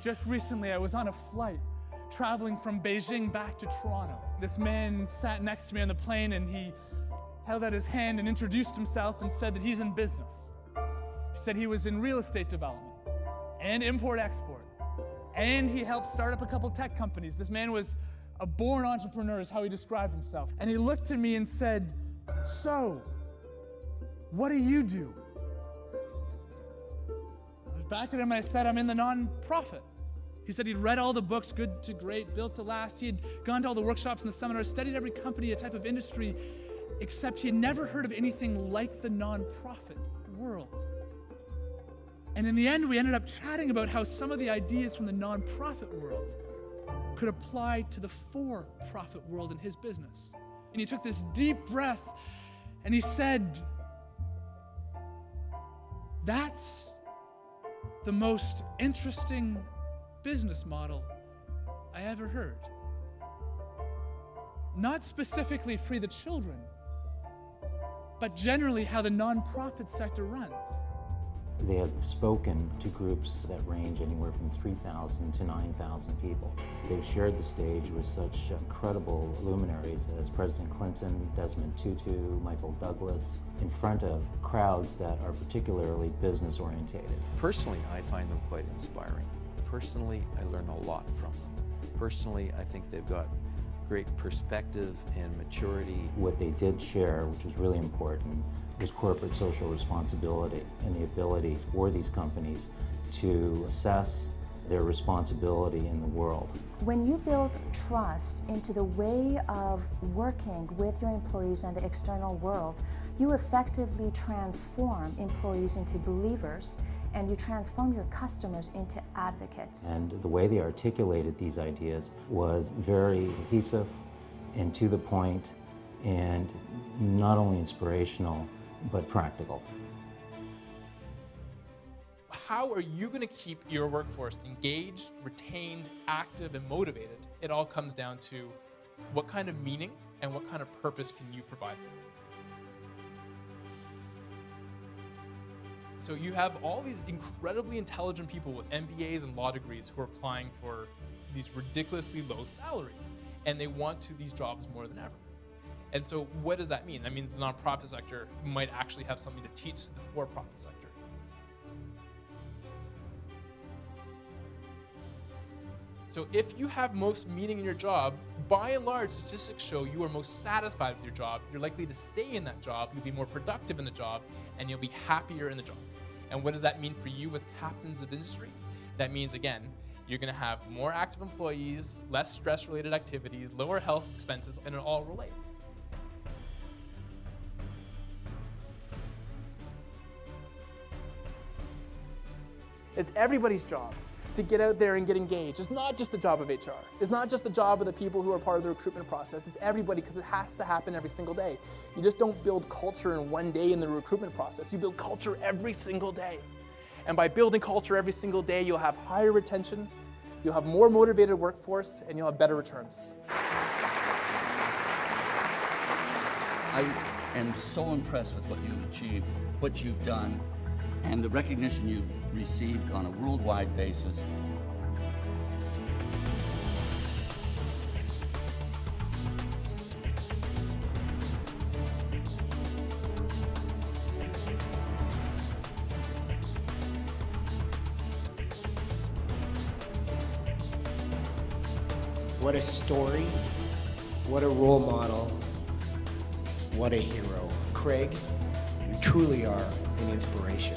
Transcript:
Just recently, I was on a flight traveling from Beijing back to Toronto. This man sat next to me on the plane and he held out his hand and introduced himself and said that he's in business. He said he was in real estate development and import-export. And he helped start up a couple tech companies. This man was a born entrepreneur is how he described himself. And he looked at me and said, "So, what do you do?" I looked back at him and I said, "I'm in the nonprofit." He said he'd read all the books, Good to Great, Built to Last. He had gone to all the workshops and the seminars, studied every company, a type of industry, except he had never heard of anything like the nonprofit world. And in the end, we ended up chatting about how some of the ideas from the nonprofit world could apply to the for-profit world in his business. And he took this deep breath and he said, "That's the most interesting business model I ever heard. Not specifically Free the Children, but generally how the nonprofit sector runs." They have spoken to groups that range anywhere from 3,000 to 9,000 people. They've shared the stage with such incredible luminaries as President Clinton, Desmond Tutu, Michael Douglas, in front of crowds that are particularly business orientated. Personally, I find them quite inspiring. Personally, I learn a lot from them. Personally, I think they've got great perspective and maturity. What they did share, which was really important, was corporate social responsibility and the ability for these companies to assess their responsibility in the world. When you build trust into the way of working with your employees and the external world, you effectively transform employees into believers, and you transform your customers into advocates. And the way they articulated these ideas was very cohesive and to the point, and not only inspirational, but practical. How are you going to keep your workforce engaged, retained, active, and motivated? It all comes down to what kind of meaning and what kind of purpose can you provide them. So you have all these incredibly intelligent people with MBAs and law degrees who are applying for these ridiculously low salaries, and they want these jobs more than ever. And so what does that mean? That means the nonprofit sector might actually have something to teach the for-profit sector. So if you have most meaning in your job, by and large, statistics show you are most satisfied with your job. You're likely to stay in that job, you'll be more productive in the job, and you'll be happier in the job. And what does that mean for you as captains of industry? That means, again, you're going to have more active employees, less stress-related activities, lower health expenses, and it all relates. It's everybody's job to get out there and get engaged. It's not just the job of HR. It's not just the job of the people who are part of the recruitment process. It's everybody, because it has to happen every single day. You just don't build culture in one day in the recruitment process. You build culture every single day. And by building culture every single day, you'll have higher retention, you'll have more motivated workforce, and you'll have better returns. I am so impressed with what you've achieved, what you've done, and the recognition you've received on a worldwide basis. What a story, what a role model, what a hero. Craig, you truly are an inspiration.